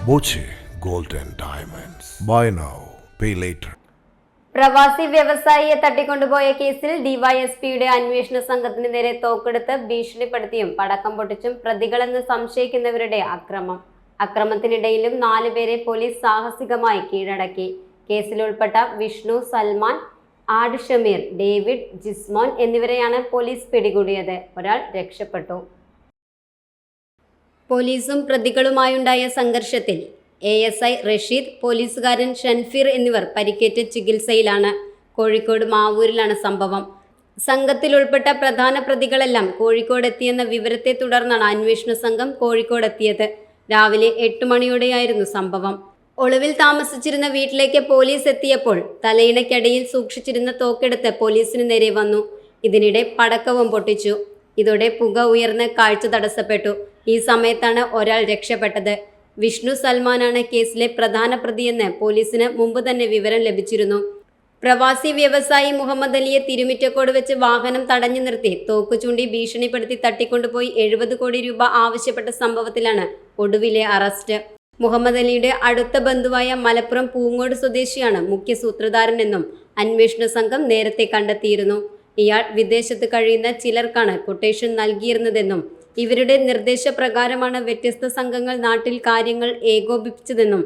Boche Gold and Diamonds. Buy now, pay later. പ്രവാസി വ്യവസായിയെ തട്ടിക്കൊണ്ടുപോയ കേസിൽ ഡിവൈഎസ്പിയുടെ അന്വേഷണ സംഘത്തിന് നേരെ തോക്കെടുത്ത് ഭീഷണിപ്പെടുത്തിയും പടക്കം പൊട്ടിച്ചും പ്രതികളെന്ന് സംശയിക്കുന്നവരുടെ അക്രമത്തിനിടയിലും 4 പേരെ പോലീസ് സാഹസികമായി കീഴടക്കി. കേസിൽ ഉൾപ്പെട്ട വിഷ്ണു, സൽമാൻ, ആഡ് ഷമീർ, ഡേവിഡ്, ജിസ്മോൻ എന്നിവരെയാണ് പോലീസ് പിടികൂടിയത്. ഒരാൾ രക്ഷപ്പെട്ടു. പോലീസും പ്രതികളുമായുണ്ടായ സംഘർഷത്തിൽ ASI റഷീദ്, പോലീസുകാരൻ ഷൻഫീർ എന്നിവർ പരിക്കേറ്റ് ചികിത്സയിലാണ്. കോഴിക്കോട് മാവൂരിലാണ് സംഭവം. സംഘത്തിൽ ഉൾപ്പെട്ട പ്രധാന പ്രതികളെല്ലാം കോഴിക്കോട് എത്തിയെന്ന വിവരത്തെ തുടർന്നാണ് അന്വേഷണ സംഘം കോഴിക്കോടെത്തിയത്. രാവിലെ 8 മണിയോടെയായിരുന്നു സംഭവം. ഒളിവിൽ താമസിച്ചിരുന്ന വീട്ടിലേക്ക് പോലീസ് എത്തിയപ്പോൾ തലയിണയ്ക്കടിയിൽ സൂക്ഷിച്ചിരുന്ന തോക്കെടുത്ത് പോലീസിന് നേരെ വന്നു. ഇതിനിടെ പടക്കവും പൊട്ടിച്ചു. ഇതോടെ പുക ഉയർന്ന് കാഴ്ച തടസ്സപ്പെട്ടു. ഈ സമയത്താണ് ഒരാൾ രക്ഷപ്പെട്ടത്. വിഷ്ണു സൽമാനാണ് കേസിലെ പ്രധാന പ്രതിയെന്ന് പോലീസിന് മുമ്പ് തന്നെ വിവരം ലഭിച്ചിരുന്നു. പ്രവാസി വ്യവസായി മുഹമ്മദ് അലിയെ തിരുമിറ്റക്കോട് വെച്ച് വാഹനം തടഞ്ഞു നിർത്തി തോക്ക് ചൂണ്ടി ഭീഷണിപ്പെടുത്തി തട്ടിക്കൊണ്ടുപോയി 70 കോടി രൂപ ആവശ്യപ്പെട്ട സംഭവത്തിലാണ് ഒടുവിലെ അറസ്റ്റ്. മുഹമ്മദ് അലിയുടെ അടുത്ത ബന്ധുവായ മലപ്പുറം പൂങ്ങോട് സ്വദേശിയാണ് മുഖ്യ സൂത്രധാരനെന്നും അന്വേഷണ സംഘം നേരത്തെ കണ്ടെത്തിയിരുന്നു. ഇയാൾ വിദേശത്ത് കഴിയുന്ന ചിലർക്കാണ് കൊട്ടേഷൻ നൽകിയിരുന്നതെന്നും ഇവരുടെ നിർദ്ദേശപ്രകാരമാണ് വ്യത്യസ്ത സംഘങ്ങൾ നാട്ടിൽ കാര്യങ്ങൾ ഏകോപിപ്പിച്ചതെന്നും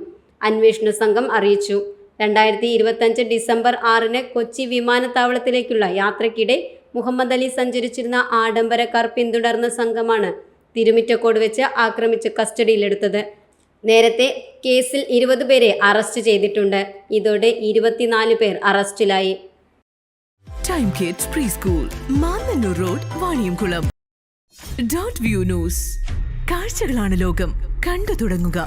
അന്വേഷണ സംഘം അറിയിച്ചു. 2025 ഡിസംബർ 6-ന് കൊച്ചി വിമാനത്താവളത്തിലേക്കുള്ള യാത്രയ്ക്കിടെ മുഹമ്മദ് അലി സഞ്ചരിച്ചിരുന്ന ആഡംബര കാർ പിന്തുടർന്ന സംഘമാണ് തിരുമിറ്റക്കോട് വെച്ച് ആക്രമിച്ച് കസ്റ്റഡിയിലെടുത്തത്. നേരത്തെ കേസിൽ 20 പേരെ അറസ്റ്റ് ചെയ്തിട്ടുണ്ട്. ഇതോടെ 24 പേർ അറസ്റ്റിലായി. Time kids pre school, Mannannur road, Vaniyamkulam. .View news. കാഴ്ചകളാണ് ലോകം, കണ്ടു തുടങ്ങുക.